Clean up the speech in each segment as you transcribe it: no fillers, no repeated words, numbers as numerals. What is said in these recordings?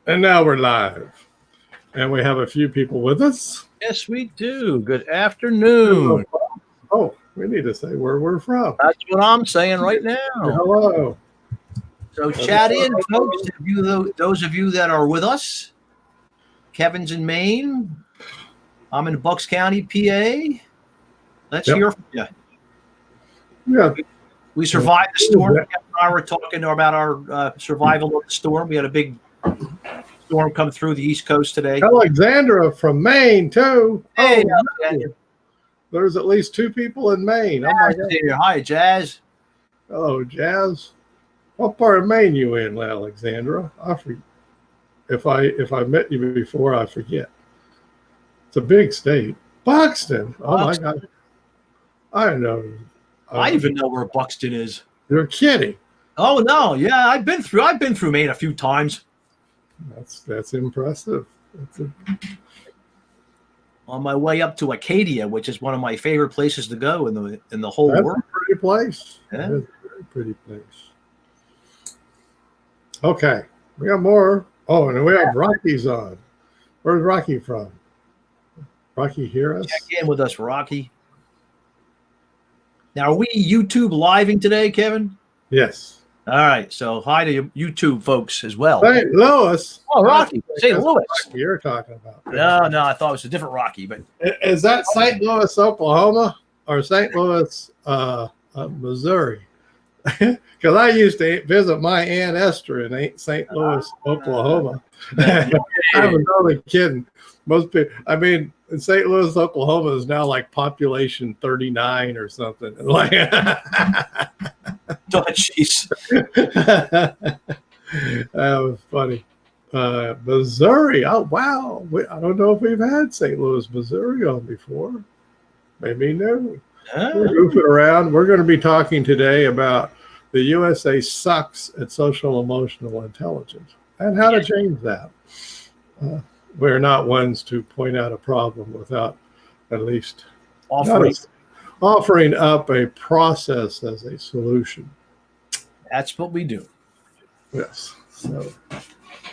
And now we're live. And we have a few people with us. Yes, we do. Good afternoon. Oh, we need to say where we're from. That's what I'm saying right now. Hello. So chat in, folks. Those of you that are with us. Kevin's in Maine. I'm in Bucks County, PA. Let's hear from you. Yeah. We survived the storm. Kevin and I were talking about our survival of the storm. We had a big storm come through the East Coast today. Alexandra from Maine, too. Hey, there's at least 2 people in Maine. Oh, my God. Hi, Jazz. Hello, Jazz. What part of Maine you in, Alexandra? If I met you before, I forget. It's a big state. Buxton. Oh, my God. I know. I even know where Buxton is. You're kidding. Oh no, yeah, I've been through Maine a few times. That's impressive. On my way up to Acadia, which is one of my favorite places to go in the whole world. That's a pretty place. Yeah. That is a very pretty place. Okay, we got more. Oh, and we have Rocky's on. Where's Rocky from? Rocky hear us? Check in with us, Rocky. Now, are we YouTube living today, Kevin? Yes. All right. So hi to YouTube folks as well. St. Louis. Oh, Rocky. St. Louis. Rocky you're talking about. No, I thought it was a different Rocky. But is that St. Louis, Oklahoma, or St. Louis, Missouri? Because I used to visit my Aunt Esther in St. Louis, Oklahoma. I'm totally kidding. Most people, I mean, in St. Louis, Oklahoma is now like population 39 or something. Like, oh, jeez. That was funny. Missouri. Oh, wow. I don't know if we've had St. Louis, Missouri on before. Maybe no. We're goofing around. We're going to be talking today about the USA sucks at social emotional intelligence and how to change that. We're not ones to point out a problem without at least offering up a process as a solution. That's what we do. Yes. So,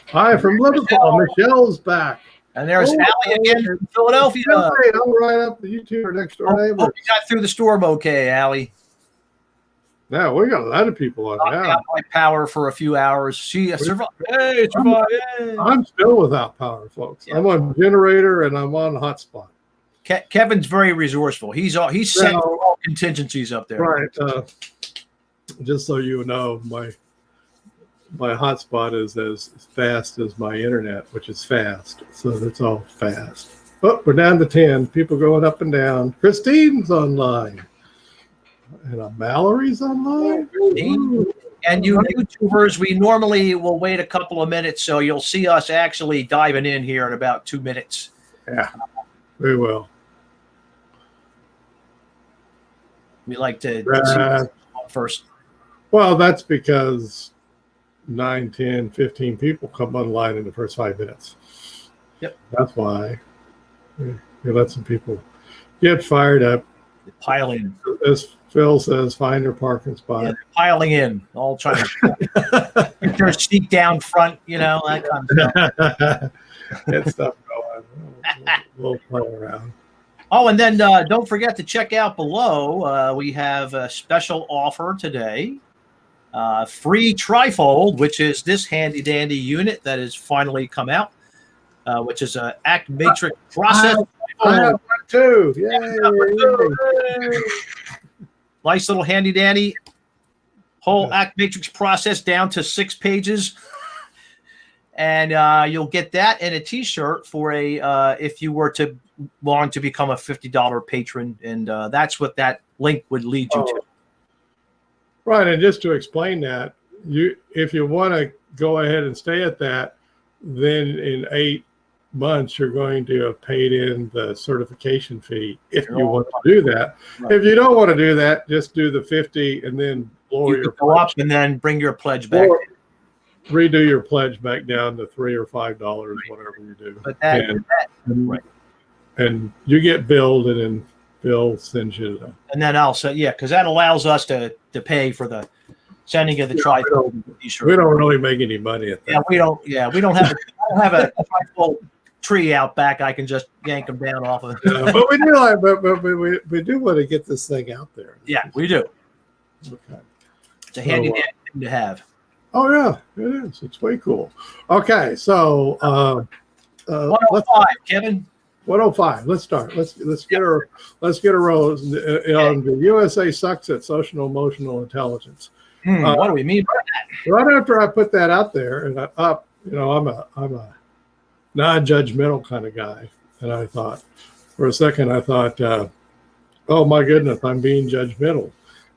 hi from Liverpool. Michelle's back. And there's Allie again from Philadelphia. Hey, I'm right up the YouTuber next door neighbor. Hope you got through the storm okay, Allie. Now we got a lot of people on now. Out my power for a few hours. She survived. Hey, survived. I'm still without power, folks. Yeah. I'm on generator and I'm on hotspot. Kevin's very resourceful. He's set for all contingencies up there. Right. Just so you know, my hotspot is as fast as my internet, which is fast. So it's all fast. Oh, we're down to 10. People going up and down. Christine's online. And Mallory's online. And you YouTubers, we normally will wait a couple of minutes, so you'll see us actually diving in here in about 2 minutes. Yeah, we will. We like to see first. Well, that's because 9, 10, 15 people come online in the first 5 minutes. Yep. That's why we let some people get fired up. Piling. As Phil says, find their parking spot. Yeah, piling in, all trying to get their seat down front, that kind of stuff. Get stuff going. We'll play around. Oh, and then don't forget to check out below. We have a special offer today. Free trifold, which is this handy dandy unit that has finally come out, which is an Act Matrix process. I have one too. Yay. Nice little handy dandy whole Act Matrix process down to 6 pages. And you'll get that and a t-shirt for if you were to want to become a $50 patron. And that's what that link would lead you to. Right. And just to explain that, if you want to go ahead and stay at that, then in 8 months you're going to have paid in the certification fee if you want to do that. Right. If you don't want to do that, just do the 50 and then lower your go up and then bring your pledge back. Or redo your pledge back down to $3 or $5, right. Whatever you do. But right. And you get billed, and then Bill sends you and then also because that allows us to pay for the sending you the T-shirt. We don't really make any money at that. Yeah, we don't. Yeah, we don't have. I don't have a trifold tree out back. I can just yank them down off of. Yeah, but we do we do want to get this thing out there. Yeah, we do. Okay. It's a handy thing to have. Oh yeah, it is. It's way cool. Okay, so 105, Kevin. 105. Let's start. Let's get a roll. The USA sucks at social emotional intelligence. What do we mean by that? Right after I put that out there, and I'm a non-judgmental kind of guy, and I thought for a second, oh my goodness, I'm being judgmental,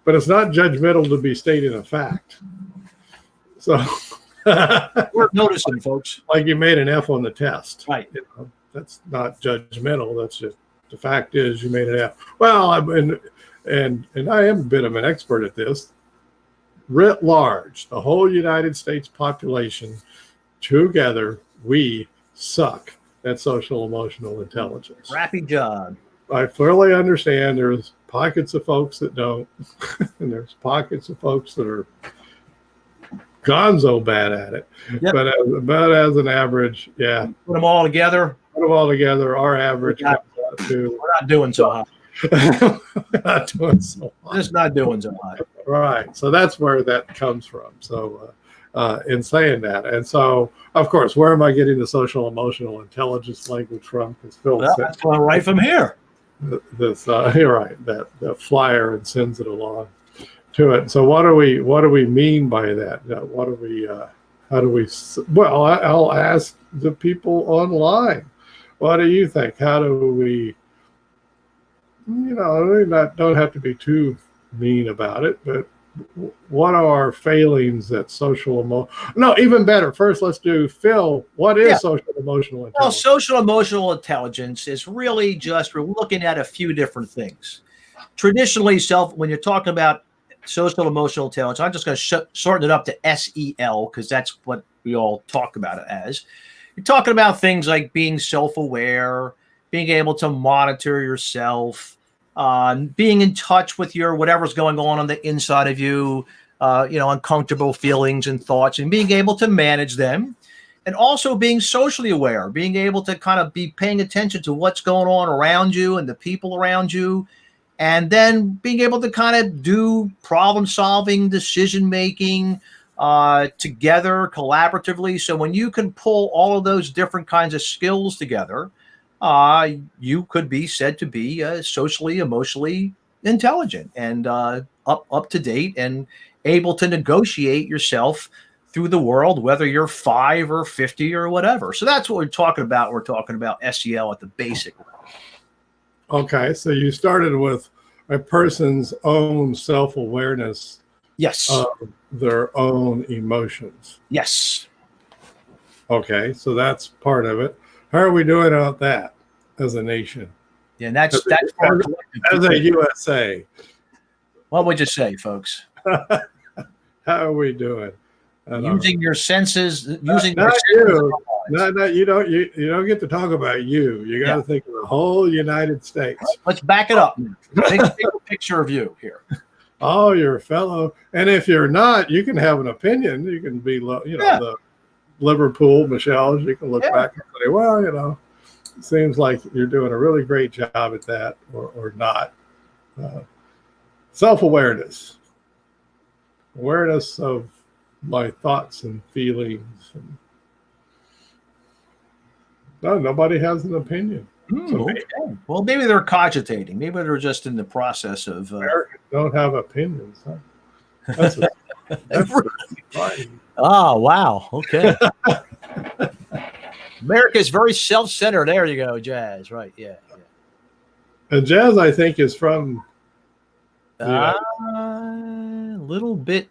but it's not judgmental to be stating a fact. So we're noticing, folks. Like you made an F on the test, right? That's not judgmental. That's just the fact is you made an F. Well, and I am a bit of an expert at this. Writ large, the whole United States population together, we suck at social emotional intelligence. Crappy job. I fully understand there's pockets of folks that don't, and there's pockets of folks that are gonzo bad at it. Yep. But as an average, yeah. Put them all together. Our average comes out to. We're not doing so hot. We're not doing so hot. Just not doing so hot. Right. So that's where that comes from. So in saying that, and so of course, where am I getting the social emotional intelligence language from? Because Phil said, that's right from here. You're right. That flyer and sends it along to it. So what do we mean by that? What do we? How do we? Well, I'll ask the people online. What do you think? How do we? Don't have to be too mean about it, but what are our failings at social emotion? No, even better. First, let's do Phil. What is social emotional intelligence? Well, social emotional intelligence is really just we're looking at a few different things. Traditionally, when you're talking about social emotional intelligence, I'm just going to shorten it up to SEL because that's what we all talk about it as. You're talking about things like being self-aware, being able to monitor yourself, being in touch with your whatever's going on the inside of you, uncomfortable feelings and thoughts, and being able to manage them, and also being socially aware, being able to kind of be paying attention to what's going on around you and the people around you, and then being able to kind of do problem solving, decision making together collaboratively. So when you can pull all of those different kinds of skills together, you could be said to be socially, emotionally intelligent and up to date and able to negotiate yourself through the world, whether you're 5 or 50 or whatever. So that's what we're talking about. We're talking about SEL at the basic level. Okay, so you started with a person's own self-awareness. Yes. Of their own emotions. Yes. Okay, so that's part of it. How are we doing about that as a nation? Yeah, and that's as a USA. What would you say, folks? How are we doing? Using your senses, you don't get to talk about you. You got to think of the whole United States. Let's back it up. Take a picture of you here. Oh, you're a fellow, and if you're not, you can have an opinion. You can be, the Liverpool Michelle. You can look back and say, well, it seems like you're doing a really great job at that, or not. Self-awareness, awareness of my thoughts and feelings. Nobody has an opinion. Okay. Well, maybe they're cogitating. Maybe they're just in the process of. Americans don't have opinions. Huh? That's funny. Oh, wow. Okay. America is very self-centered. There you go, Jazz. Right. Yeah. And Jazz, I think, is from a little bit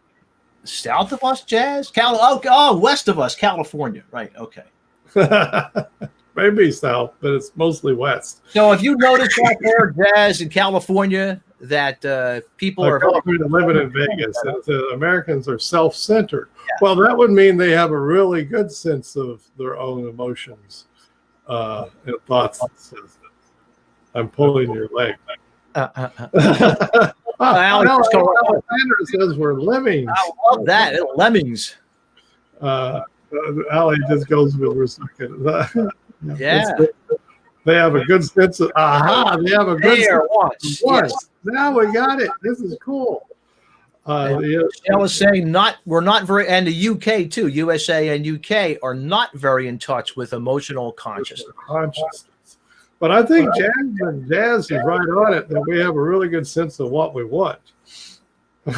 south of us, Jazz. West of us, California. Right. Okay. Maybe south, but it's mostly west. So if you notice out there, Jazz, in California, that people are living in Vegas, the Americans are self-centered. Yeah. Well, that would mean they have a really good sense of their own emotions and thoughts. I'm pulling your leg. Alexander says we're lemmings. I love that. Lemmings. Ali just goes with we're sucking. Yeah. They have a good sense of They have a good sense of once. yes. Now we got it. This is cool. I was saying we're not very, and the UK too, USA and UK are not very in touch with emotional consciousness. But I think Jazz is right on it that we have a really good sense of what we want. I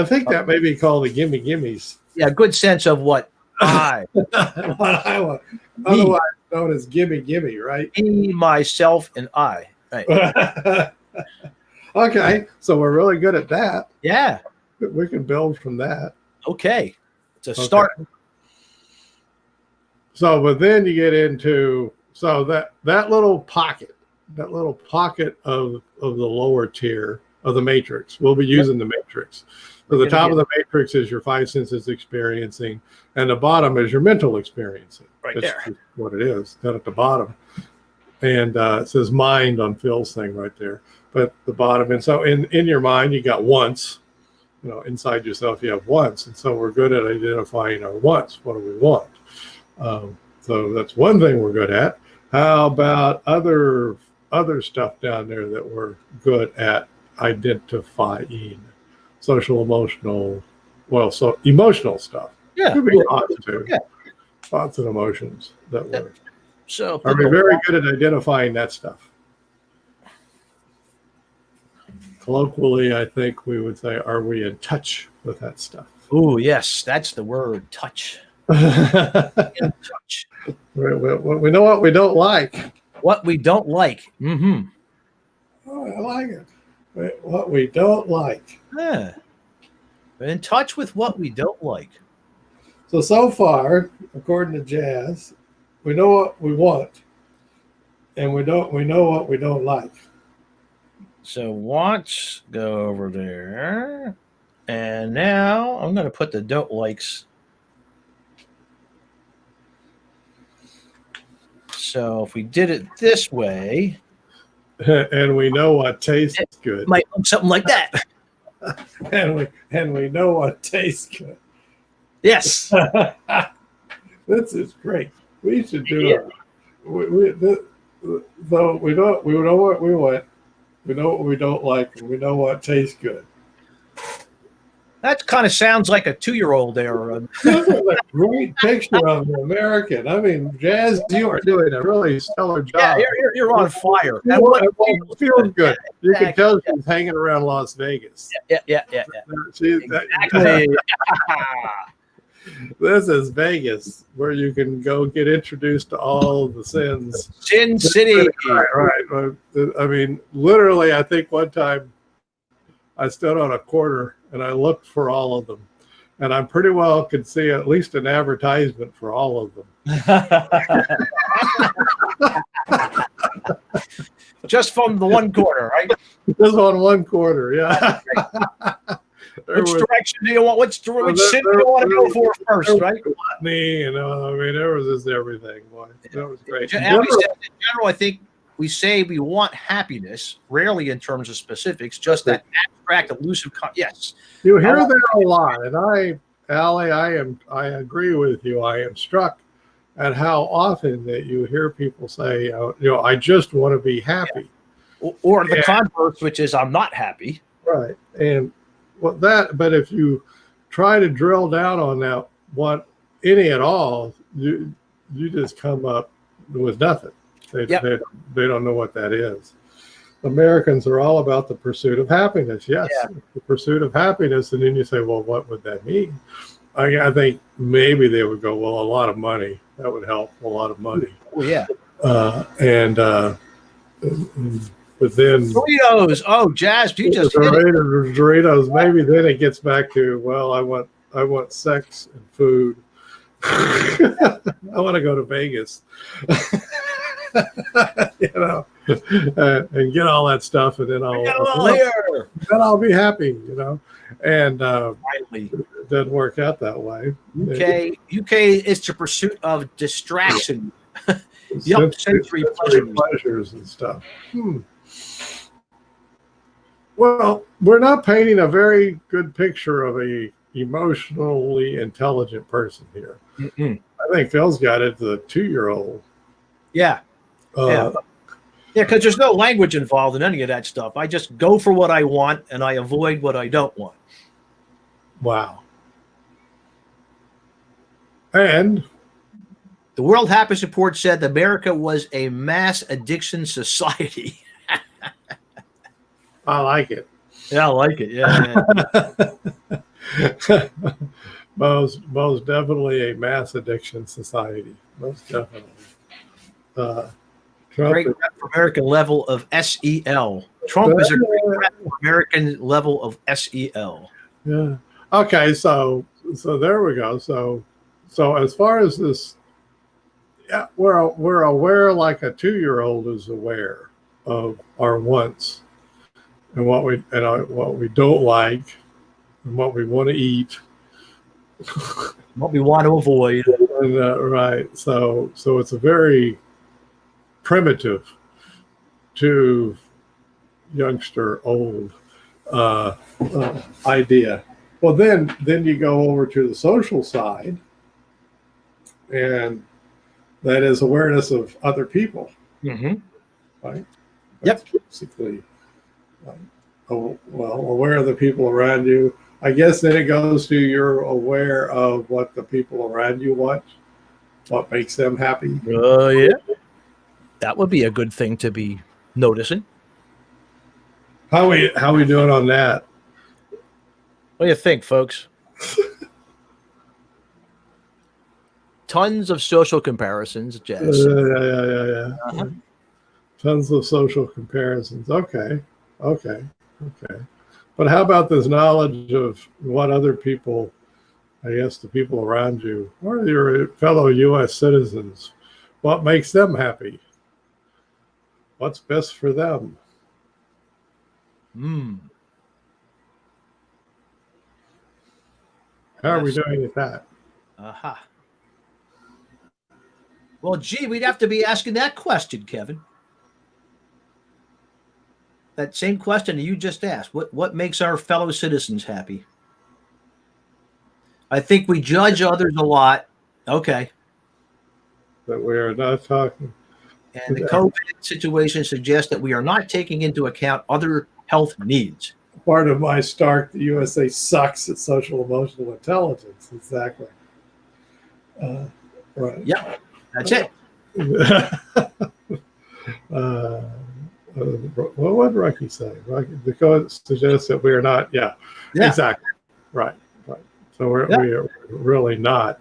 think that may be called the gimmies. Yeah, good sense of what what I want. Otherwise known as gimme, right? Me, myself, and I. Right. Okay, so we're really good at that. Yeah. We can build from that. Okay. It's a start. So, but then you get into that little pocket of the lower tier of the matrix. We'll be using the matrix. So the top of the matrix is your five senses experiencing, and the bottom is your mental experiencing. Right That's there. what it is, down at the bottom. And it says mind on Phil's thing right there. But the bottom, and so in your mind, you got wants. Inside yourself, you have wants. And so we're good at identifying our wants. What do we want? So that's one thing we're good at. How about other stuff down there that we're good at identifying? Social, emotional, so emotional stuff. Yeah. Could be thoughts too. Yeah. Thoughts and emotions that we're. So are we very good at identifying that stuff? Colloquially, I think we would say, are we in touch with that stuff? Oh, yes, that's the word, touch. In touch. We know what we don't like. What we don't like. Mm-hmm. Oh, I like it. What we don't like. Yeah. We're in touch with what we don't like. So far, according to Jazz, we know what we want, and we know what we don't like. So wants go over there, and now I'm going to put the don't likes. So if we did it this way, and we know what tastes good, might look something like that. and we know what tastes good. Yes, this is great. We should do it. Though we know what we want. We know what we don't like, and we know what tastes good. That kind of sounds like a 2-year-old there. This is a great picture of the American. I mean, Jazz, you are doing a really stellar job. Yeah, you're on fire. It feels good. You can tell she's hanging around Las Vegas. Yeah. Exactly. This is Vegas, where you can go get introduced to all the sins. Sin City. Right. I mean, literally, I think one time I stood on a corner and I looked for all of them. And I pretty well could see at least an advertisement for all of them. Just from the one corner, right? Just on one corner, yeah. Which direction do you want? Which sin do you want to go for first, right? Me, I mean, there was just everything. Boy, that was great. In general, I think we say we want happiness, rarely in terms of specifics, just that abstract, elusive. Yes, you hear that a lot, and Allie, I agree with you. I am struck at how often that you hear people say, I just want to be happy, or the converse, which is I'm not happy. Right, and but if you try to drill down on that, what any at all, you just come up with nothing. They don't know what that is. Americans are all about the pursuit of happiness. Yes, the pursuit of happiness. And then you say, well, what would that mean? I think maybe they would go, well, a lot of money. That would help. A lot of money. Oh, yeah. But then Doritos. Oh, Jazz, you just hit it. Doritos. Maybe then it gets back to, well, I want sex and food. I want to go to Vegas. And get all that stuff, and then I'll be happy, And it doesn't work out that way. UK is the pursuit of distraction. Sensory pleasures and stuff. Well, we're not painting a very good picture of a emotionally intelligent person here. Mm-mm. I think Phil's got it, the 2-year-old. Yeah. Uh, Yeah, because there's no language involved in any of that stuff. I just go for what I want and I avoid what I don't want. Wow. And The World Happiness Report said America was a mass addiction society. I like it. Yeah, I like it. Yeah. most definitely a mass addiction society. Most definitely. Trump Great rep for American level of SEL. Trump is a great rep for American level of SEL. Yeah. Okay. So there we go. So as far as this, yeah, we're aware like a 2-year-old is aware of our wants and what we don't like and what we want to eat. What we want to avoid. And, right. So it's a very primitive to youngster old idea. Well, then you go over to the social side, and that is awareness of other people. Mm-hmm. Right. Yep. Basically, aware of the people around you. I guess then it goes to you're aware of what the people around you want, what makes them happy. Yeah. That would be a good thing to be noticing. How we doing on that? What do you think, folks? Tons of social comparisons, Jess. Yeah. Tons of social comparisons. Okay. But how about this knowledge of what other people, I guess the people around you, or your fellow U.S. citizens, what makes them happy? What's best for them? How are we doing at that? Aha. Well, gee, we'd have to be asking that question, Kevin. That same question you just asked. What makes our fellow citizens happy? I think we judge others a lot. Okay. That we are not talking. And the COVID situation suggests that we are not taking into account other health needs. Part of my Stark, the USA sucks at social emotional intelligence. Exactly. Right. Yep. That's it. What did Rocky say? The code suggests that we are not. Yeah. Exactly. Right. So we are really not.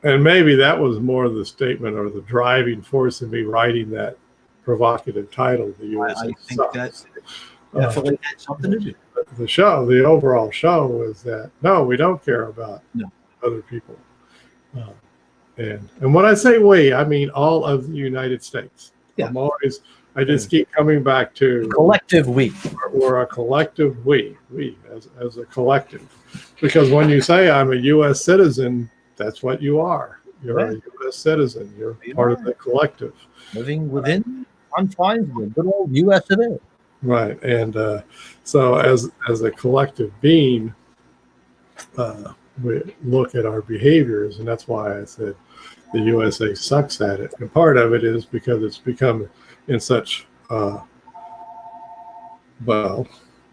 And maybe that was more the statement or the driving force in me writing that provocative title. The USA I think sucks. that definitely had something to do. The overall show is that no, we don't care about other people. And when I say we, I mean all of the United States. Yeah. I just keep coming back to collective we. We're a collective we as a collective. Because when you say I'm a U.S. citizen, that's what you are. You're a U.S. citizen. You're part of the collective. Living within confines of the good old U.S. of A. Right. And so as a collective being, we look at our behaviors, and that's why I said the USA sucks at it. And part of it is because it's become in such,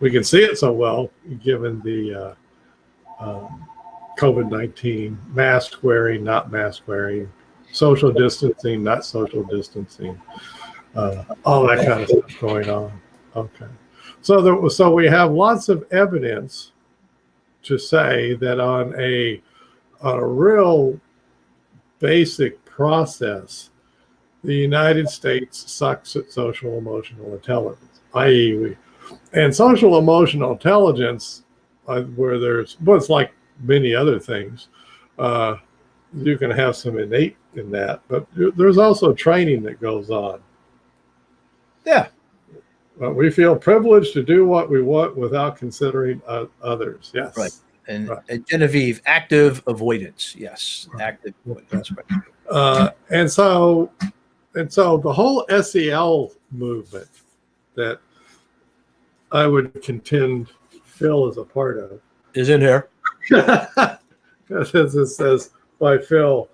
we can see it so well given the COVID-19, mask wearing, not mask wearing, social distancing, not social distancing, all that kind of stuff going on. Okay. So we have lots of evidence to say that on a real basic process, the United States sucks at social emotional intelligence, i.e. and social emotional intelligence, where it's like many other things, you can have some innate in that, but there's also training that goes on. Yeah. We feel privileged to do what we want without considering others. Yes. Right. And Genevieve, active avoidance. Yes. Active avoidance. Right. And so the whole SEL movement that I would contend Phil is a part of. Is in here. As it says by Phil.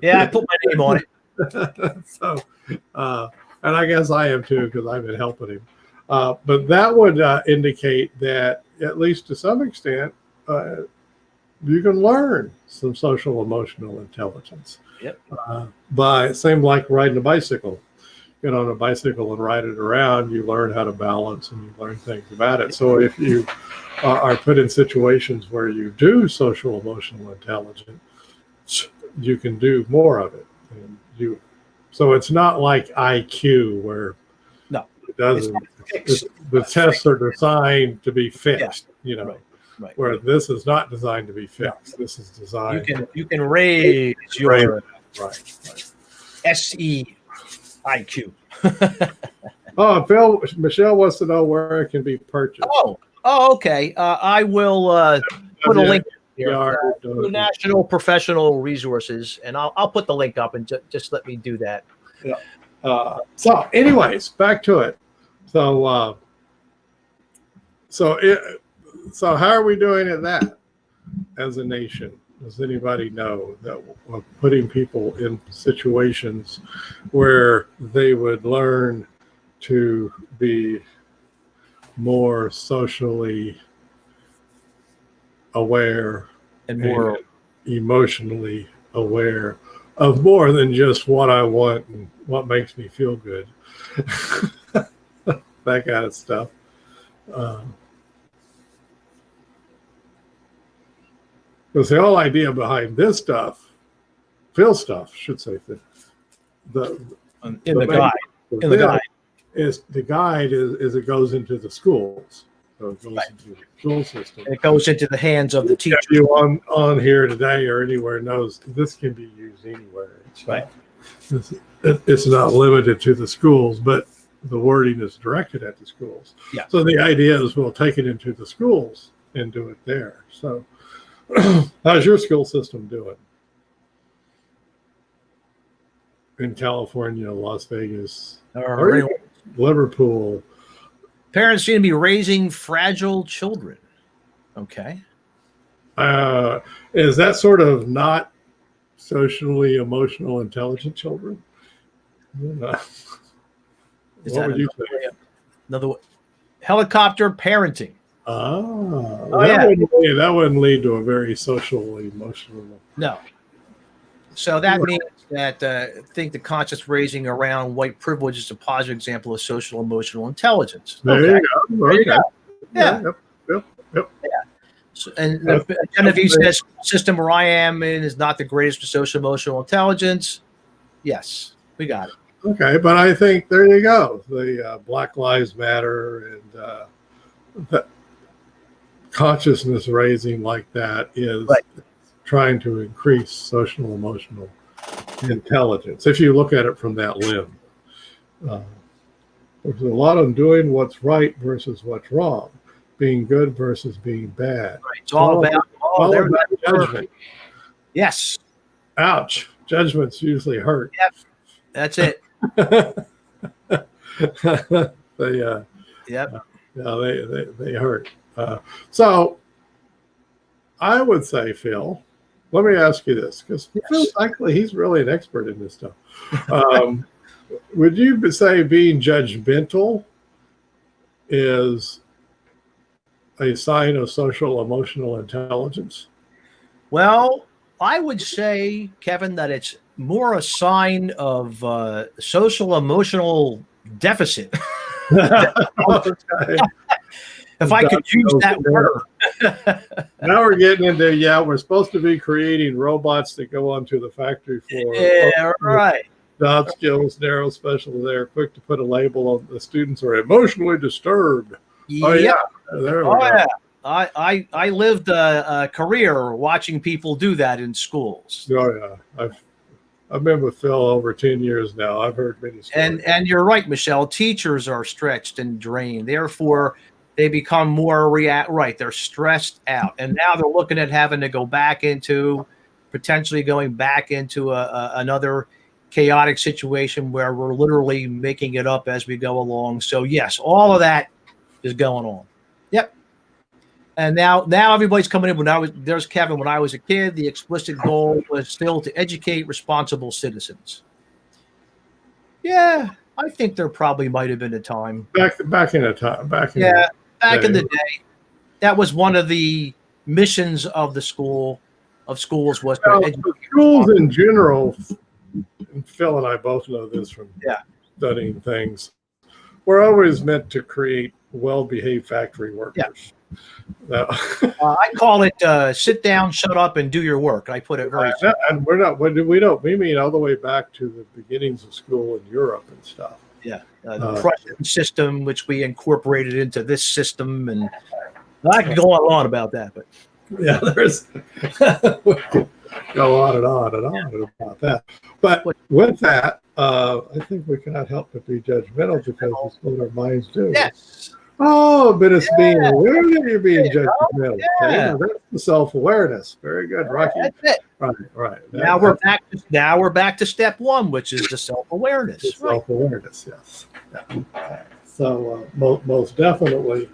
Yeah, I put my name on it. So, and I guess I am too because I've been helping him. But that would indicate that, at least to some extent, you can learn some social emotional intelligence. Yep. By same like riding a bicycle. Get on a bicycle and ride it around, you learn how to balance and you learn things about it. So if you are put in situations where you do social emotional intelligence, you can do more of it. And so it's not like IQ where it doesn't. The tests are designed to be fixed. Right. Where this is not designed to be fixed. This is designed. You can raise your right. SEIQ. Oh, Phil, Michelle wants to know where it can be purchased. Oh, okay. I will put a link here. National Professional Resources, and I'll put the link up and just let me do that. Yeah. So, anyways, back to it. So how are we doing at that as a nation? Does anybody know that we're putting people in situations where they would learn to be more socially aware and more emotionally aware of more than just what I want and what makes me feel good? That kind of stuff. Because the whole idea behind this stuff, Phil stuff, should say, the guide is it goes into the schools. So it goes into the school system. It goes into the hands of the teacher. You on here today or anywhere knows this can be used anywhere. It's not limited to the schools, but the wording is directed at the schools. Yeah. So the idea is we'll take it into the schools and do it there. So how's your school system doing? In California, Las Vegas, Liverpool. Parents seem to be raising fragile children. Okay. Is that sort of not socially emotional intelligent children? What would you say? Another helicopter parenting. That wouldn't lead to a very social emotional. No. So that means that I think the conscious raising around white privilege is a positive example of social emotional intelligence. There you go. Yeah. Yep. Yeah. So, and Genevieve says, system where I am in is not the greatest for social emotional intelligence. Yes, we got it. Okay, but I think there you go. The Black Lives Matter and the consciousness raising like that is trying to increase social emotional intelligence. If you look at it from that lens, there's a lot of doing what's right versus what's wrong, being good versus being bad. Right. It's all about judgment. Yes. Ouch. Judgments usually hurt. Yep. That's it. They hurt. So I would say, Phil, let me ask you this, because he's really an expert in this stuff. Would you say being judgmental is a sign of social emotional intelligence? Well, I would say, Kevin, that it's more a sign of social emotional deficit. If I could use that word. Now we're getting into, we're supposed to be creating robots that go onto the factory floor. Yeah, right. Job skills, narrow special. They're quick to put a label on the students are emotionally disturbed. Oh, yeah. There we go. Yeah. I lived a career watching people do that in schools. Oh, yeah. I've been with Phil over 10 years now. I've heard many stories. And you're right, Michelle. Teachers are stretched and drained. Therefore, they become more they're stressed out. And now they're looking at having to go back into, potentially going back into another chaotic situation where we're literally making it up as we go along. So yes, all of that is going on. Yep. And now everybody's coming in. There's Kevin. When I was a kid, the explicit goal was still to educate responsible citizens. Yeah, I think there probably might have been a time back in the time. Back in the day, that was one of the missions of the schools was to educate schools in general. And Phil and I both know this from studying things. We're always meant to create well-behaved factory workers. Yeah. I call it sit down, shut up, and do your work. I put it very simple. And we mean all the way back to the beginnings of school in Europe and stuff. Yeah. The Prussian system, which we incorporated into this system. And I can go on about that, but yeah, there's go on and on and on about that. But with that, I think we cannot help but be judgmental because that's what our minds do. Yes. Oh, but it's being aware that you're being judgmental. Yeah. That's the self-awareness. Very good, Rocky. That's it. Right. Now we're back to step one, which is the self-awareness. Self-awareness, yes. Yeah. So most definitely.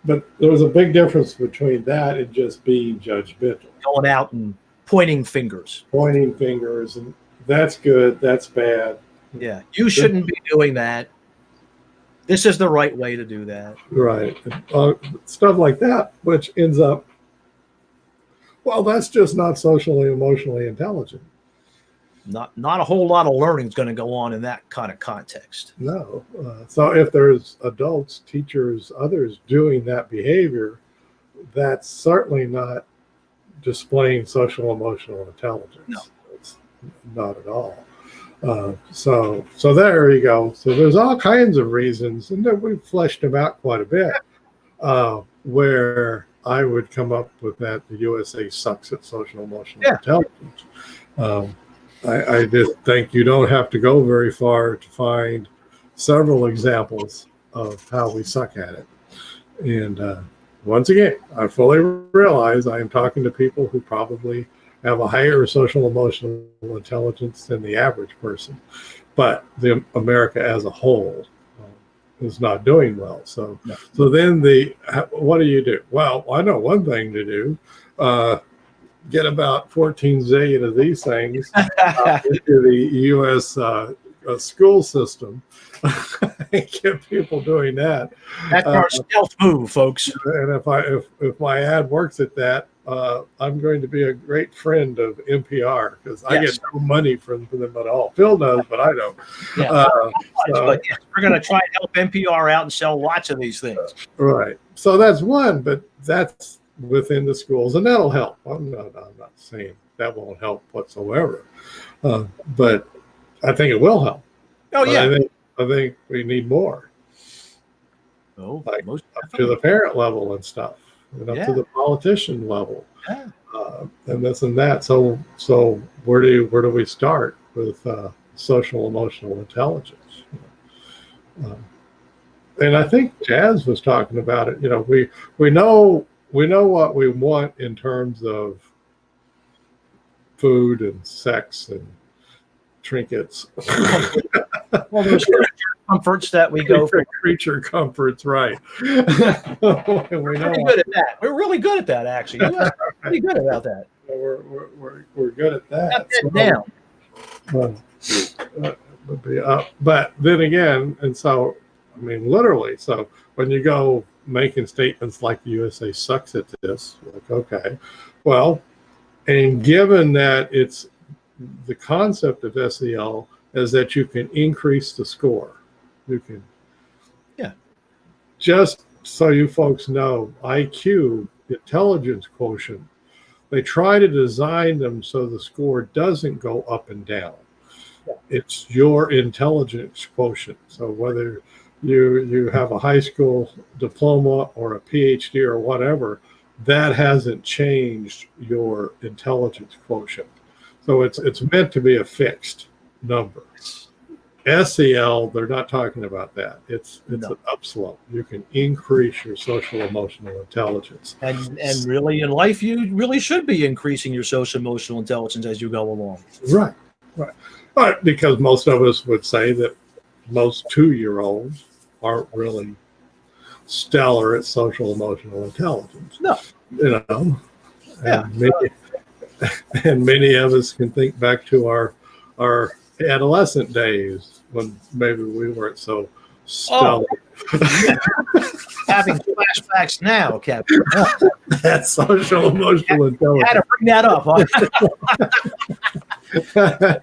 But there was a big difference between that and just being judgmental. Going out and pointing fingers. And that's good, that's bad. Yeah, you shouldn't be doing that. This is the right way to do that. Right. Stuff like that, which ends up, well, that's just not socially, emotionally intelligent. Not a whole lot of learning is going to go on in that kind of context. No. So if there's adults, teachers, others doing that behavior, that's certainly not displaying social emotional intelligence. No. It's not at all. So there you go. So there's all kinds of reasons, and then we've fleshed them out quite a bit, where I would come up with that the USA sucks at social emotional intelligence. I just think you don't have to go very far to find several examples of how we suck at it. And once again, I fully realize I am talking to people who probably have a higher social emotional intelligence than the average person, but America as a whole is not doing well. So then what do you do? Well, I know one thing to do. Get about 14 zillion of these things into the U.S. School system and get people doing that. That's our stealth move, folks. And if my ad works at that, I'm going to be a great friend of NPR because I get no money from them at all. Phil knows, but I don't. Yeah, but we're going to try and help NPR out and sell lots of these things. Right. So that's one, but that's within the schools, and that'll help. I'm not saying that won't help whatsoever, but I think it will help. Oh yeah, I think we need more. Oh, like up to the parent level and stuff, and up to the politician level, and this and that. So where do we start with social emotional intelligence? And I think Jazz was talking about it. You know, we know what we want in terms of food and sex and trinkets. Well, there's comforts that we go for. Creature comforts, right. We pretty good at that. We're really good at that, actually. We're pretty good about that. We're good at that. Got that down. But then again, and so, I mean, literally, so when you go making statements like the USA sucks at this, like, okay, well, and given that it's the concept of SEL is that you can increase the score. You can, just so you folks know, IQ, intelligence quotient, they try to design them so the score doesn't go up and down. It's your intelligence quotient. So whether you have a high school diploma or a PhD or whatever, that hasn't changed your intelligence quotient. So it's meant to be a fixed number. SEL, they're not talking about that. It's an upslope. You can increase your social emotional intelligence. And really in life, you really should be increasing your social emotional intelligence as you go along. Right. But because most of us would say that most 2-year-olds aren't really stellar at social emotional intelligence. No. You know, Yeah. and many of us can think back to our adolescent days when maybe we weren't so stellar. Having flashbacks now, Captain. That's social emotional intelligence. Had to bring that up, huh?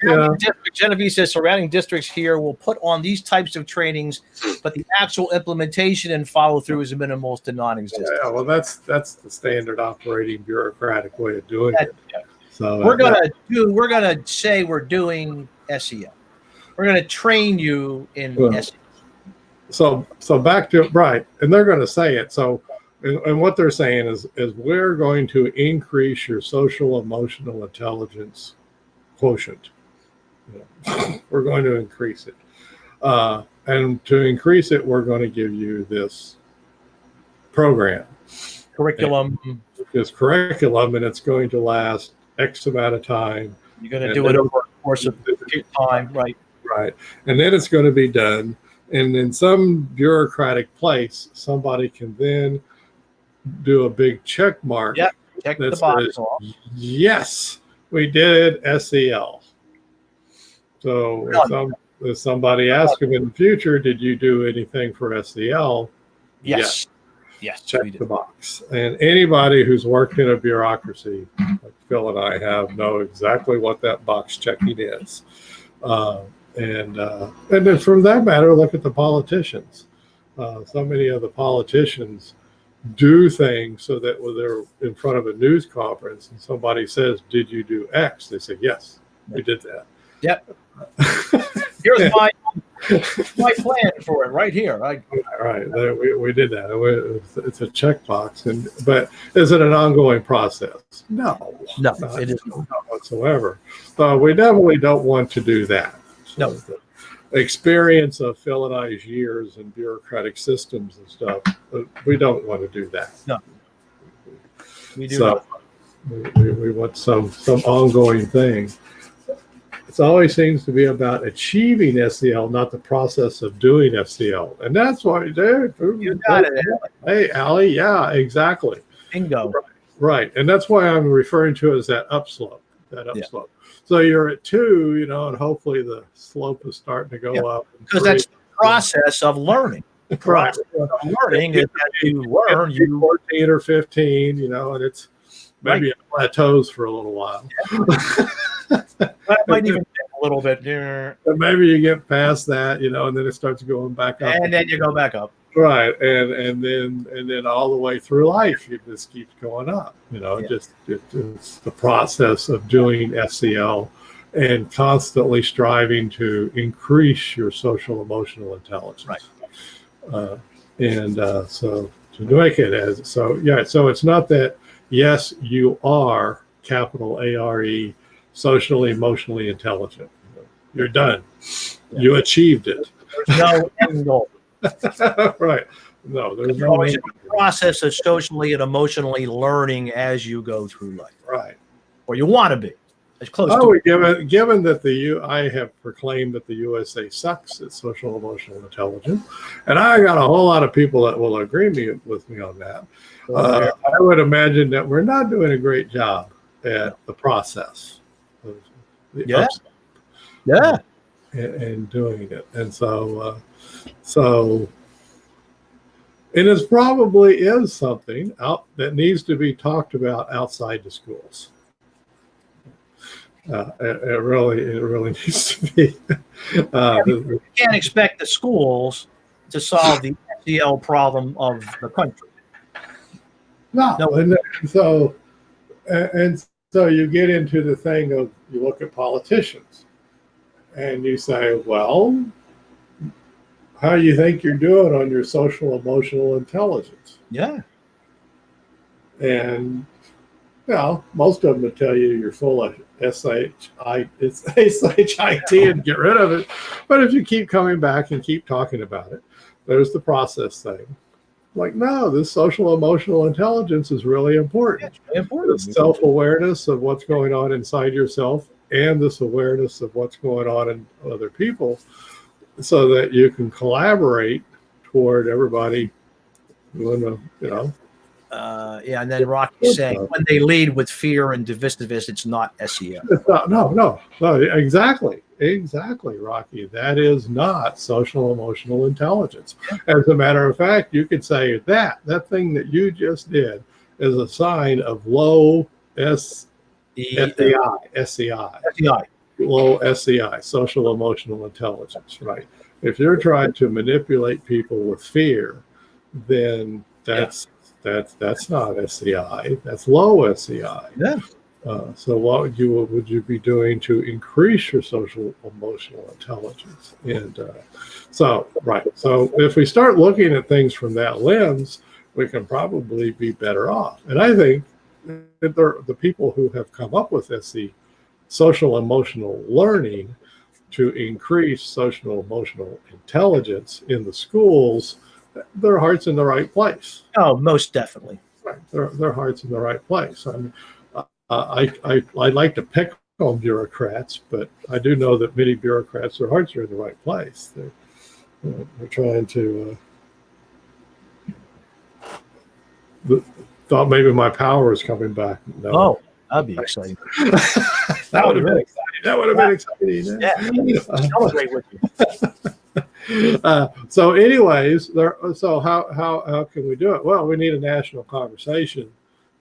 Yeah. Genevieve says surrounding districts here will put on these types of trainings, but the actual implementation and follow through is minimal to non-existent. Yeah, well, that's the standard operating bureaucratic way of doing it. Yeah. So we're gonna say we're doing SEL. We're gonna train you in SEL. So back to right, and they're going to say it. So, and what they're saying is we're going to increase your social emotional intelligence quotient. We're going to increase it, and to increase it, we're going to give you this program, curriculum, and it's going to last X amount of time. You're going to do it over the course of time, right? Right, and then it's going to be done. And in some bureaucratic place, somebody can then do a big check mark. Yep, check the box off. Yes, we did SEL. So if somebody asks them in the future, did you do anything for SEL? Yes. Check the box. And anybody who's worked in a bureaucracy, like Phil and I have, know exactly what that box checking is. And then from that matter, look at the politicians. So many of the politicians do things so that when they're in front of a news conference and somebody says, "Did you do X?" They say, "Yes, we did that." Yep. Here's my plan for it right here. Right. We did that. It's a checkbox, but is it an ongoing process? No, it isn't. Not whatsoever. So we definitely don't want to do that. So the experience of Phil and I's years in bureaucratic systems and stuff, we don't want to do that. No, we do. So we want some ongoing thing. It always seems to be about achieving SEL, not the process of doing SEL, and that's why you got it. Hey, Allie, yeah, exactly. Bingo. Right, and that's why I'm referring to it as that upslope. Yeah. So you're at 2, and hopefully the slope is starting to go up. Because that's the process of learning. The process of learning is that you learn. You 14 or 15, and it's maybe it plateaus for a little while. Yeah. That might even take a little bit. But maybe you get past that, and then it starts going back up. And then you go back up. Right, and then all the way through life, it just keeps going up. It's the process of doing SEL and constantly striving to increase your social emotional intelligence. Right. So to make it so it's not that yes, you are capital ARE socially emotionally intelligent. You're done. Yeah. You achieved it. There's no end goal. Right. No, there's always a process of socially and emotionally learning as you go through life. Right. Or you want to be as close to it. Given that I have proclaimed that the USA sucks at social emotional intelligence, and I got a whole lot of people that will agree with me on that. I would imagine that we're not doing a great job at the process. And doing it, and so and it probably is something out that needs to be talked about outside the schools. It really needs to be. You can't expect the schools to solve the SEL problem of the country. No. And so you get into the thing of you look at politicians and you say, well, how do you think you're doing on your social emotional intelligence? Yeah. And most of them would tell you you're full of SHIT and get rid of it. But if you keep coming back and keep talking about it, there's the process thing. Like, no, this social emotional intelligence is really important. It's really important. The self-awareness of what's going on inside yourself and this awareness of what's going on in other people, so that you can collaborate toward everybody doing and then Rocky's saying when they lead with fear and divisiveness, it's not SEL. No, exactly, Rocky. That is not social emotional intelligence. As a matter of fact, you could say that thing that you just did is a sign of low SEI, low SEI, social emotional intelligence, right? If you're trying to manipulate people with fear, then that's not SEI. That's low SEI. Yeah. So what would you be doing to increase your social emotional intelligence? And so if we start looking at things from that lens, we can probably be better off. And I think that the people who have come up with SE, social emotional learning, to increase social emotional intelligence in the schools, their heart's in the right place. Oh, most definitely. Right. Their heart's in the right place. I mean, I like to pick on bureaucrats, but I do know that many bureaucrats, their hearts are in the right place. They're trying to. Thought maybe my power is coming back. No. Oh, that'd be exciting. That would have been exciting. That would have been exciting. Yeah, celebrate with you. So, anyways, so how can we do it? Well, we need a national conversation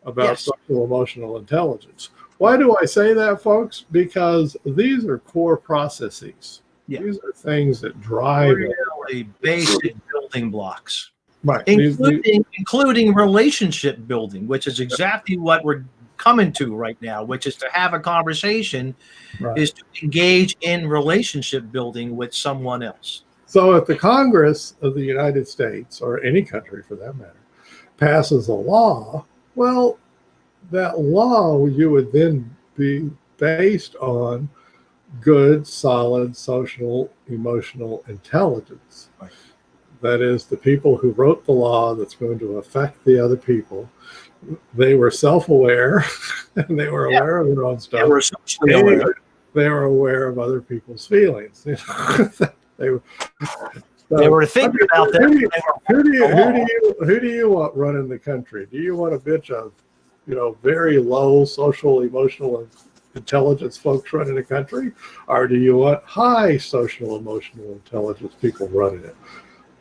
about social emotional intelligence. Why do I say that, folks? Because these are core processes. Yeah. These are things that drive really basic building blocks, right? Including relationship building, which is exactly what we're coming to right now, which is to have a conversation, is to engage in relationship building with someone else. So if the Congress of the United States, or any country for that matter, passes a law, well, that law you would then be based on good, solid social emotional intelligence. Right. That is, the people who wrote the law that's going to affect the other people, they were self-aware and they were aware of their own stuff. They were aware of other people's feelings. They were thinking about that. Who do you want running the country? Do you want a bitch of, very low social emotional intelligence folks running the country, or do you want high social emotional intelligence people running it?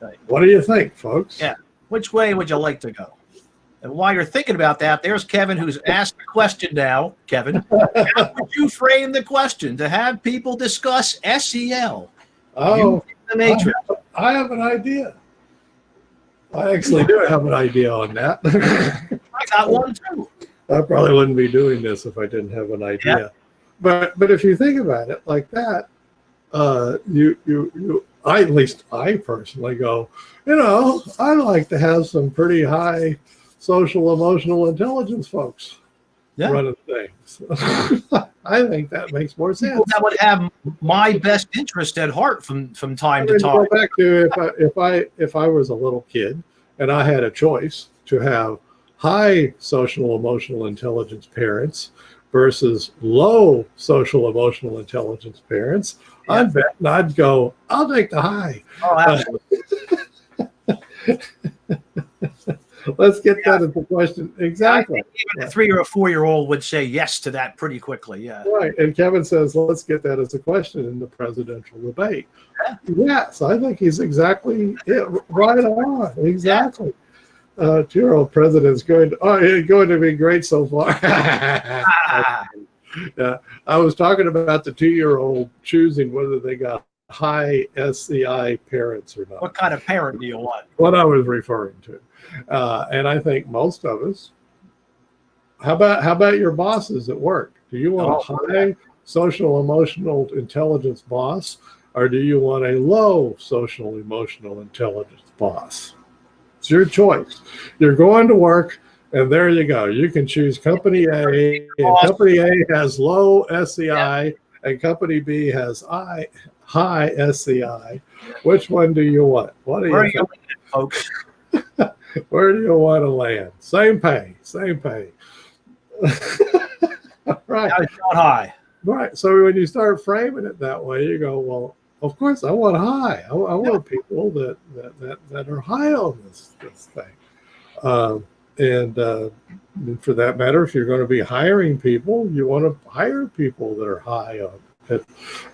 Right. What do you think, folks? Yeah. Which way would you like to go? And while you're thinking about that, there's Kevin, who's asked the question now. Kevin, how would you frame the question to have people discuss SEL? Oh, the matrix. I have an idea. I actually do have an idea on that. I got one too. I probably wouldn't be doing this if I didn't have an idea. Yeah. But if you think about it like that, at least I personally go, I'd like to have some pretty high social emotional intelligence folks running things. I think that makes more sense. People that would have my best interest at heart from time to time. Go back to if I was a little kid and I had a choice to have high social emotional intelligence parents versus low social emotional intelligence parents, I'd go, I'll take the high. Oh, absolutely. Let's get that as a question. Exactly. Even a 3 or a 4-year-old would say yes to that pretty quickly. Yeah. Right. And Kevin says, let's get that as a question in the presidential debate. Yes, I think he's exactly right on. Exactly. 2-year-old president's going to be great so far. I was talking about the 2-year-old choosing whether they got high SEI parents or not. What kind of parent do you want? What I was referring to. And I think most of us, how about your bosses at work? Do you want a high social emotional intelligence boss, or do you want a low social emotional intelligence boss? It's your choice. You're going to work, and there you go. You can choose company A, and company A has low SEI, and company B has high SEI. Which one do you want? What do you think, folks? Where do you want to land? Same pay. Right. Now it's not high. Right. So when you start framing it that way, you go, well, of course, I want high. I want people that are high on this thing. And for that matter, if you're going to be hiring people, you want to hire people that are high on it.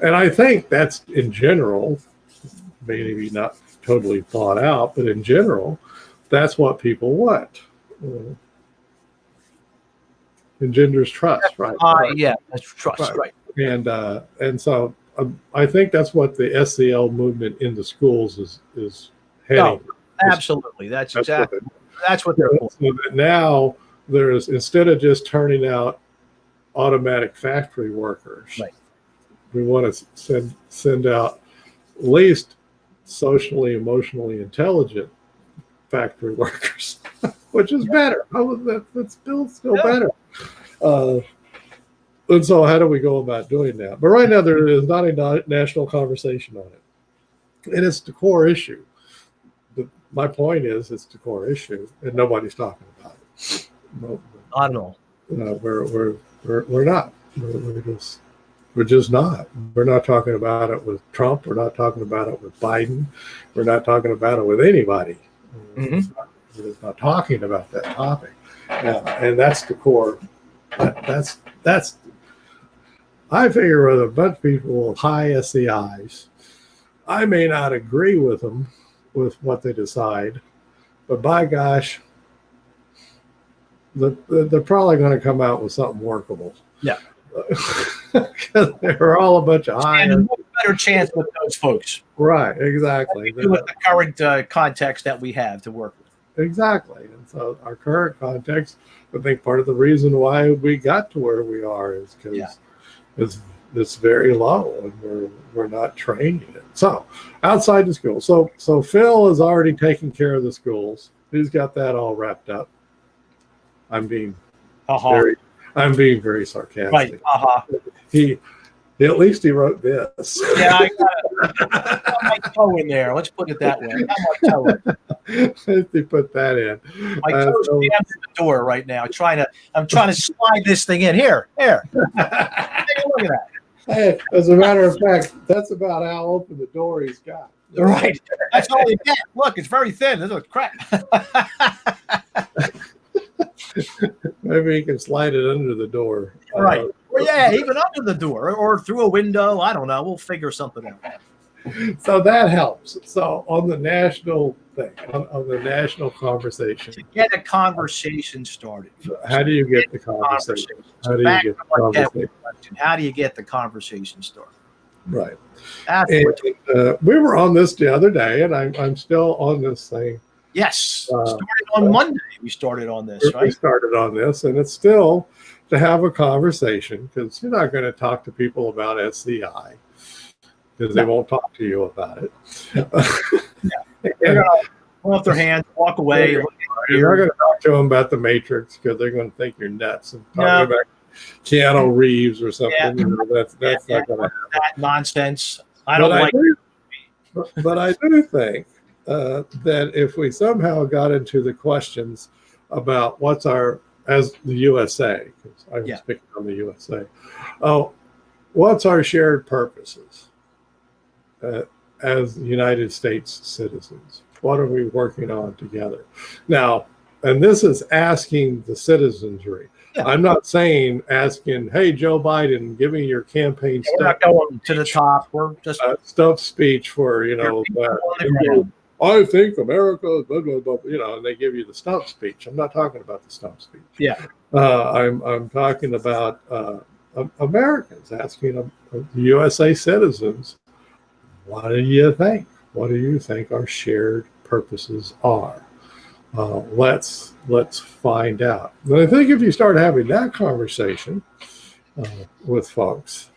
And I think that's in general, maybe not totally thought out, but in general, that's what people want. Engenders trust, right? Yeah, that's trust, right. And so I think that's what the SEL movement in the schools is heading. No, absolutely. That's exactly that's what they're for. So that now there's, instead of just turning out automatic factory workers, right, we want to send out at least socially, emotionally intelligent factory workers, which is better. That's still better. And so how do we go about doing that? But right now there is not a national conversation on it. And it's the core issue. My point is it's the core issue and nobody's talking about it. I don't know. We're not. We're just not. We're not talking about it with Trump. We're not talking about it with Biden. We're not talking about it with anybody. We're not talking about that topic. And that's the core. That's I figure with a bunch of people with high SEIs, I may not agree with them with what they decide, but by gosh, they're probably going to come out with something workable. Yeah. Because they're all a bunch of high. And a better chance with those folks. Right, exactly. With the current context that we have to work with. Exactly. And so our current context, I think part of the reason why we got to where we are is because it's very low and we're not training it. So outside the school. So Phil is already taking care of the schools. He's got that all wrapped up. I'm being very sarcastic. Right. He at least he wrote this. Yeah, I got my toe in there. Let's put it that way. I got my toe in. They put that in. My toe's jammed in the door right now. I'm trying to slide this thing in. Here. Take a look at that. Hey, as a matter of fact, that's about how open the door he's got. Right. That's all you get. Look, it's very thin. This is crap. Maybe you can slide it under the door. Right. Well, yeah, even under the door or through a window. I don't know. We'll figure something out. So that helps. So on the national thing, on the national conversation. To get a conversation started. How do you get the conversation? How do you get the conversation started? Right. We were on this the other day, and I'm still on this thing. Yes. Started on Monday. We started on this, right? We started on this, and it's still to have a conversation because you're not going to talk to people about SCI because they won't talk to you about it. They're going to pull up their hands, walk away. You're not going to talk to them about the Matrix because they're going to think you're nuts and talking about Keanu Reeves or something. Yeah. You know, that's not going to happen. That nonsense. I don't like it. But I do think that if we somehow got into the questions about what's our, as the USA, because I'm speaking on the USA, what's our shared purposes as United States citizens? What are we working on together? Now, and this is asking the citizenry. Yeah. I'm not saying asking, hey, Joe Biden, give me your campaign stuff. We're not going to the top. We're just stuff speech for, I think America, blah, blah, blah, and they give you the stump speech. I'm not talking about the stump speech. Yeah. I'm talking about Americans asking USA citizens, what do you think? What do you think our shared purposes are? Let's find out. But I think if you start having that conversation with folks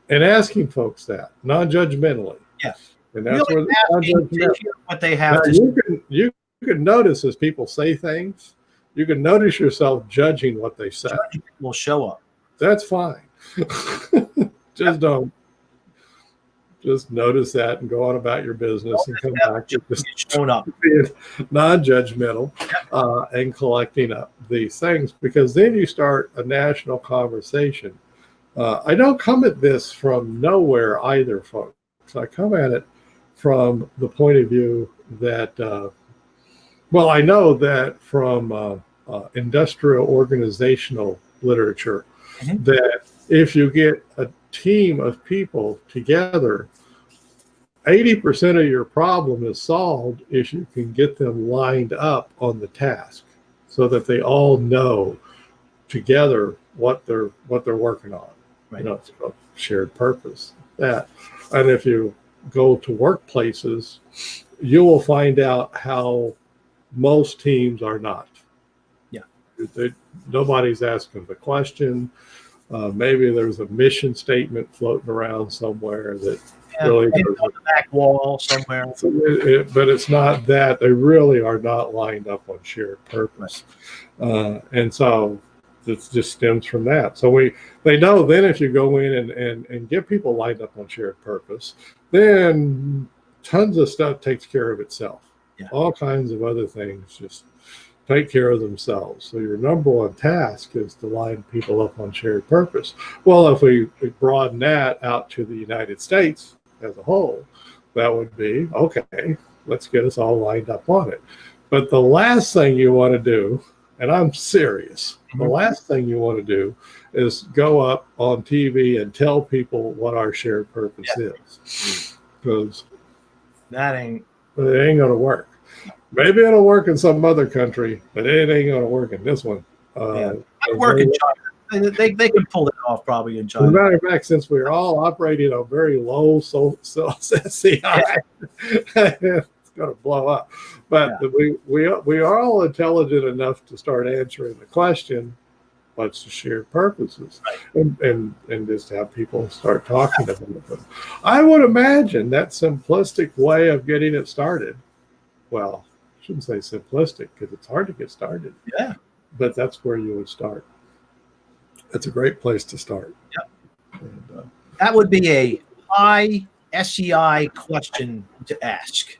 and asking folks that non-judgmentally, and that's really where what they have you can notice as people say things, you can notice yourself judging what they say. Will show up. That's fine. Just notice that and go on about your business and come back to just showing up, being non-judgmental and collecting up these things, because then you start a national conversation I don't come at this from nowhere either, folks. I come at it from the point of view that, well, I know that from industrial organizational literature, that if you get a team of people together, 80% of your problem is solved if you can get them lined up on the task so that they all know together what they're working on. Right. It's a shared purpose. That, and if you go to workplaces, you will find out how most teams are not. Yeah. Nobody's asking the question. Maybe there's a mission statement floating around somewhere that really on the back wall somewhere. But it's not that. They really are not lined up on shared purpose. And so it just stems from that. So they know then if you go in and get people lined up on shared purpose, then tons of stuff takes care of itself. Yeah. All kinds of other things just take care of themselves. So your number one task is to line people up on shared purpose. Well, if we broaden that out to the United States as a whole, that would be, okay, let's get us all lined up on it. But the last thing you want to do, and I'm serious, the last thing you want to do is go up on TV and tell people what our shared purpose is. Because it ain't going to work. Maybe it'll work in some other country, but it ain't going to work in this one. It work in China. They can pull it off probably in China. As a matter of fact, since we're all operating on very low SCI, it's going to blow up. But we are all intelligent enough to start answering the question, what's the shared purposes? Right. And just have people start talking about them. I would imagine that simplistic way of getting it started, well, I shouldn't say simplistic because it's hard to get started. Yeah. But that's where you would start. It's a great place to start. Yep. And, that would be a high SEI question to ask.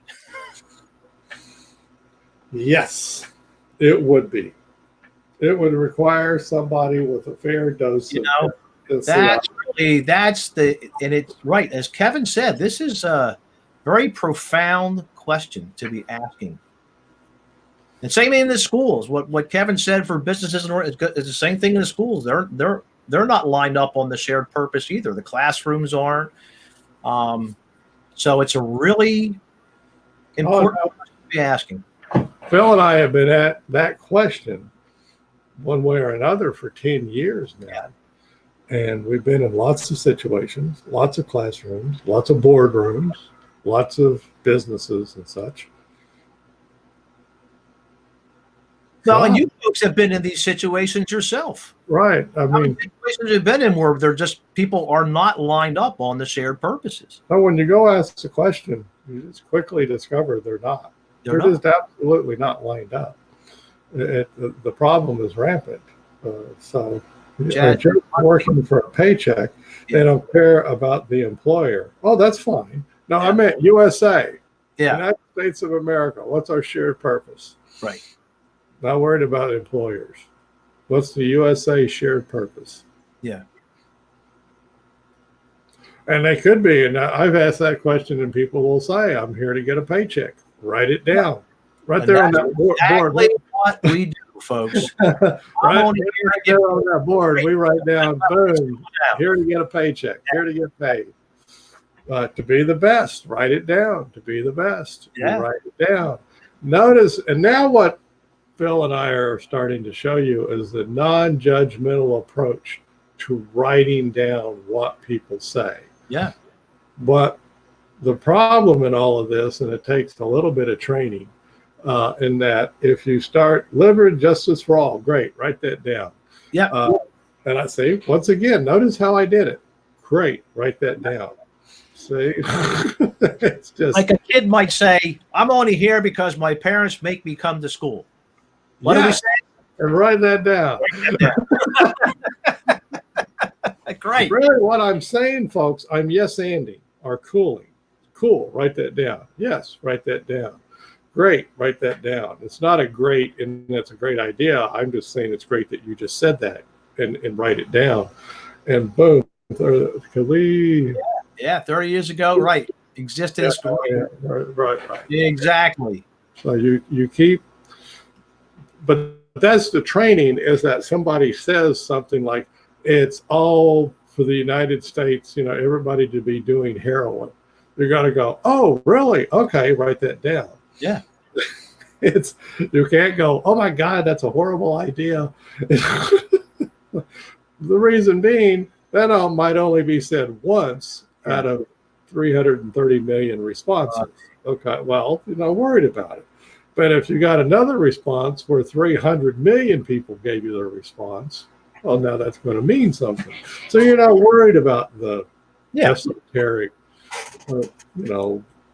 Yes, it would be. It would require somebody with a fair dose of and it's right. As Kevin said, this is a very profound question to be asking. And same in the schools. What Kevin said for businesses is the same thing in the schools. They're not lined up on the shared purpose either. The classrooms aren't. So it's a really important question to be asking. Phil and I have been at that question one way or another for 10 years now. Yeah. And we've been in lots of situations, lots of classrooms, lots of boardrooms, lots of businesses and such. No, and you folks have been in these situations yourself. Right. I mean, situations you've been in where they're just people are not lined up on the shared purposes. So when you go ask the question, you just quickly discover they're not. They're just absolutely not lined up. The problem is rampant. So if you're working for a paycheck, they don't care about the employer. Oh, that's fine. No, I meant USA. Yeah. United States of America. What's our shared purpose? Right. Not worried about employers. What's the USA shared purpose? Yeah. And they could be, and I've asked that question, and people will say, "I'm here to get a paycheck." Write it down, right there on that board. Exactly what we do, folks. Right there on that board, we write down, "Boom, here to get a paycheck, here to get paid." To be the best, write it down. To be the best, write it down. Notice, and now what Phil and I are starting to show you is the non-judgmental approach to writing down what people say. Yeah. But the problem in all of this, and it takes a little bit of training, in that if you start liver justice for all, great, write that down. Yeah. And I say, once again, notice how I did it. Great, write that down. See, it's just like a kid might say, "I'm only here because my parents make me come to school." What do we say? And write that down. Great. Really, what I'm saying, folks, I'm yes-anding or cooling. Cool, write that down. Yes, write that down. Great, write that down. It's not a great, and that's a great idea. I'm just saying it's great that you just said that and write it down. and boom, could we? Yeah, 30 years ago, right? Existence. Yeah, right. Exactly. So you keep, but that's the training, is that somebody says something like, it's all for the United States, everybody to be doing heroin. You're going to go, oh, really? Okay, write that down. Yeah. You can't go, oh my God, that's a horrible idea. The reason being, that might only be said once out of 330 million responses. Okay, well, you're not worried about it. But if you got another response where 300 million people gave you their response, well, now that's going to mean something. So you're not worried about the esoteric,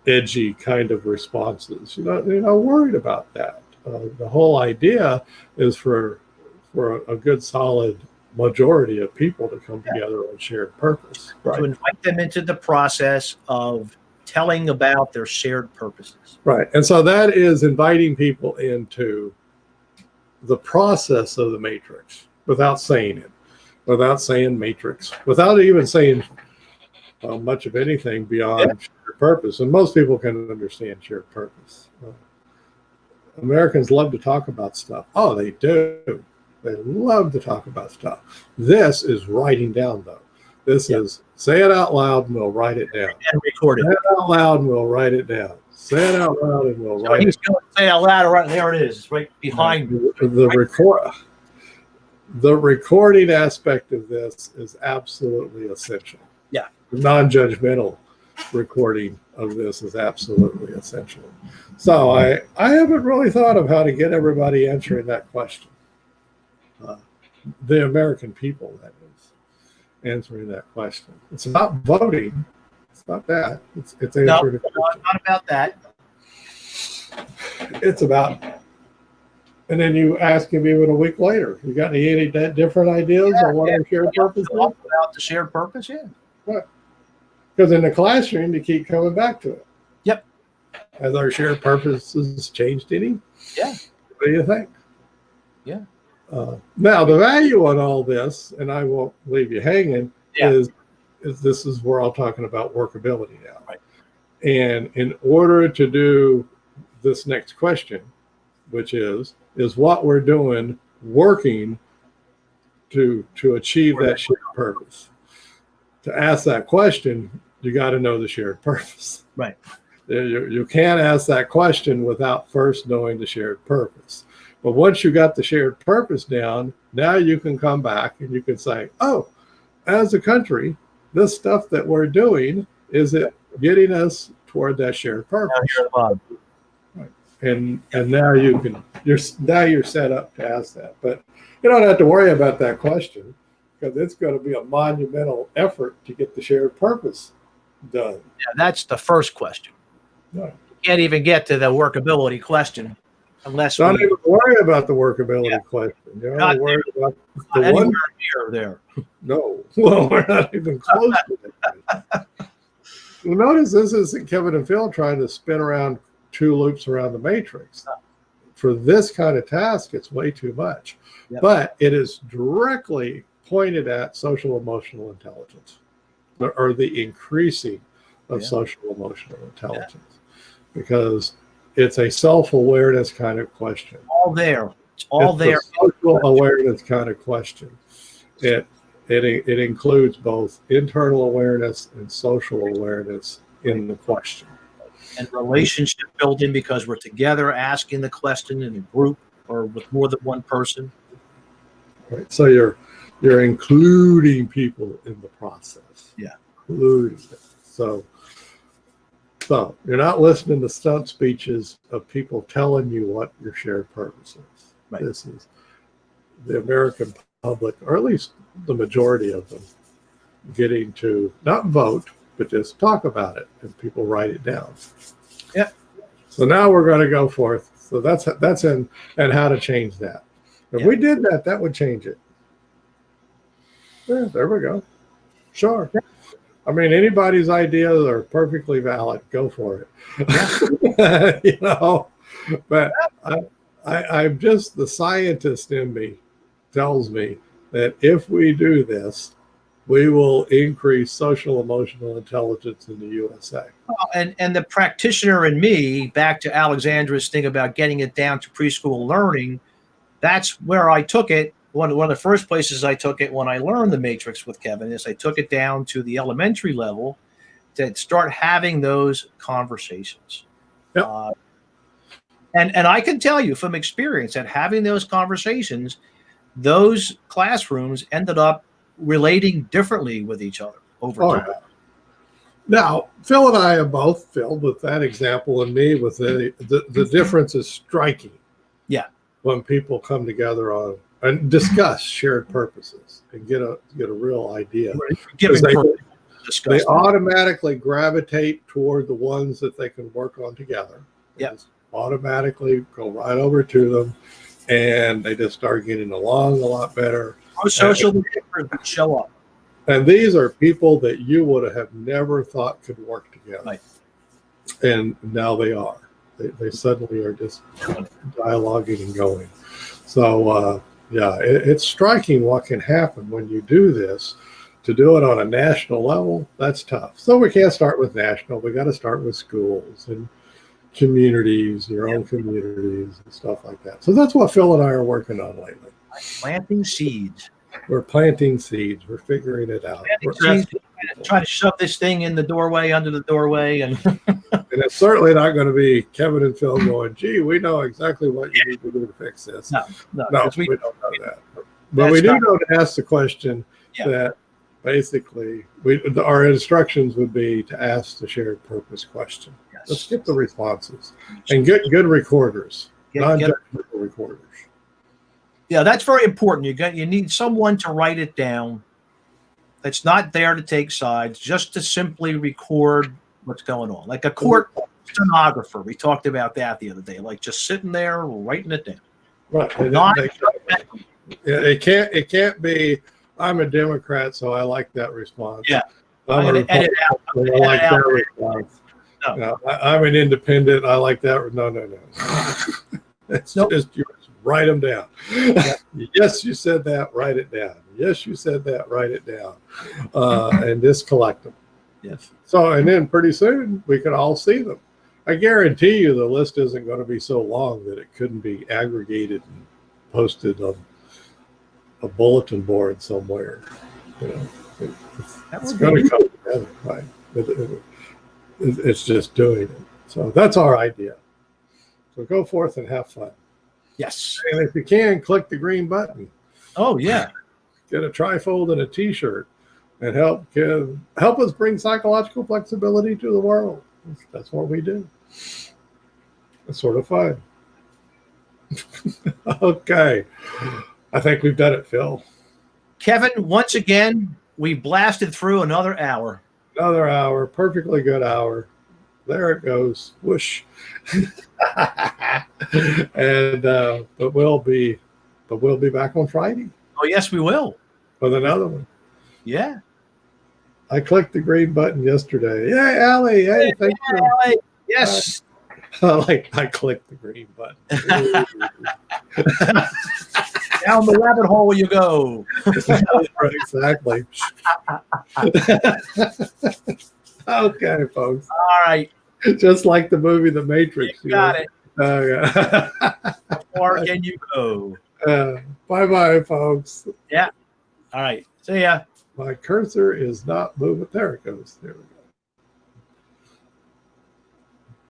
edgy kind of responses. You're not worried about that. The whole idea is for a good, solid majority of people to come together on shared purpose. Right. To invite them into the process of telling about their shared purposes. Right. And so that is inviting people into the process of the matrix without saying it, without saying matrix, without even saying much of anything beyond shared purpose. And most people can understand shared purpose. Americans love to talk about stuff. Oh, they do. They love to talk about stuff. This is writing down, though. This is say it out loud and we'll write it down. And record it. Say it out loud and we'll write it down. Say it out loud and we'll write it down. He's going to say it out loud, right there it is. It's right behind me. The recording aspect of this is absolutely essential. Yeah. The non-judgmental recording of this is absolutely essential. So I haven't really thought of how to get everybody answering that question. The American people, that is, answering that question. It's not voting. It's not that. It's answering the question. Not about that. It's about, and then you ask him even a week later, you got any different ideas on what our shared purpose is? About the shared purpose, Right. Because in the classroom, you keep coming back to it. Yep. Has our shared purposes changed any? Yeah. What do you think? Yeah. Now, the value on all this, and I won't leave you hanging, is this is where I'm talking about workability now. Right. And in order to do this next question, which is what we're doing working to achieve that shared purpose? To ask that question, you got to know the shared purpose. Right. You can't ask that question without first knowing the shared purpose. But once you got the shared purpose down, now you can come back and you can say, oh, as a country, this stuff that we're doing, is it getting us toward that shared purpose? Right. And now you're set up to ask that. But you don't have to worry about that question, because it's going to be a monumental effort to get the shared purpose done. Yeah, that's the first question. Right. You can't even get to the workability question unless don't even worry about the workability question. You're not worried about the one near there. No, well, we're not even close to that. Well, notice this isn't Kevin and Phil trying to spin around two loops around the matrix. For this kind of task, it's way too much. Yep. But it is directly pointed at social emotional intelligence, or the increasing of social emotional intelligence, because it's a self-awareness kind of question. All there. It's all there. Social awareness kind of question. It includes both internal awareness and social awareness in the question. And relationship built in, because we're together asking the question in a group or with more than one person. Right. So you're including people in the process. Yeah. Including them. So you're not listening to stunt speeches of people telling you what your shared purpose is. Right. This is the American public, or at least the majority of them, getting to not vote, but just talk about it, and people write it down. Yeah. So now we're going to go forth. So that's in, and how to change that. If we did that, that would change it. Yeah, there we go. Sure. I mean, anybody's ideas are perfectly valid. Go for it. But I'm just, the scientist in me tells me that if we do this, we will increase social emotional intelligence in the USA. And the practitioner in me, back to Alexandra's thing about getting it down to preschool learning, that's where I took it. One of the first places I took it when I learned the matrix with Kevin is I took it down to the elementary level to start having those conversations. Yep. And I can tell you from experience that having those conversations, those classrooms ended up relating differently with each other over time. Yeah. Now, Phil and I are both filled with that example, and me with the difference is striking. Yeah. When people come together on and discuss shared purposes and get a real idea. They automatically gravitate toward the ones that they can work on together. Yeah. Automatically go right over to them, and they just start getting along a lot better. Social behaviors would show up. And these are people that you would have never thought could work together. Right. And now they are. They suddenly are just dialoguing and going. So, it's striking what can happen when you do this. To do it on a national level, that's tough. So we can't start with national. We got to start with schools and communities, your own communities and stuff like that. So that's what Phil and I are working on lately. Planting seeds. We're planting seeds. We're figuring it out. Try to shove this thing in the doorway, under the doorway. And it's certainly not going to be Kevin and Phil going, gee, we know exactly what you need to do to fix this. No, we don't know that. But we do know to ask the question that basically our instructions would be to ask the shared purpose question. Yes. Let's get the responses and get good recorders, non-judgmental recorders. Yeah, that's very important. You need someone to write it down that's not there to take sides, just to simply record what's going on. Like a court stenographer. We talked about that the other day, like just sitting there writing it down. Right. It can't be, I'm a Democrat, so I like that response. Yeah. I'm a Republican, so I like that response. No, I'm an independent, I like that. No. It's just yours. Write them down. Yes, you said that. Write it down. Yes, you said that. Write it down. And just collect them. Yes. So, and then pretty soon we can all see them. I guarantee you the list isn't going to be so long that it couldn't be aggregated and posted on a bulletin board somewhere. It's going to come together. Right? It's just doing it. So that's our idea. So go forth and have fun. Yes. And if you can, click the green button. Oh, yeah. Get a trifold and a T-shirt and help us bring psychological flexibility to the world. That's what we do. It's sort of fun. Okay. I think we've done it, Phil. Kevin, once again, we blasted through another hour. Another hour. Perfectly good hour. There it goes. Whoosh. And but we'll be back on Friday. Oh yes, we will. With another one. Yeah. I clicked the green button yesterday. Yay, Allie. Hey, thank you. Allie. Yes. I clicked the green button. Down the rabbit hole you go. Exactly. Okay, folks. All right. Just like the movie The Matrix. You got it. Yeah. How far can you go? Bye-bye, folks. Yeah. All right. See ya. My cursor is not moving. There it goes. There we go.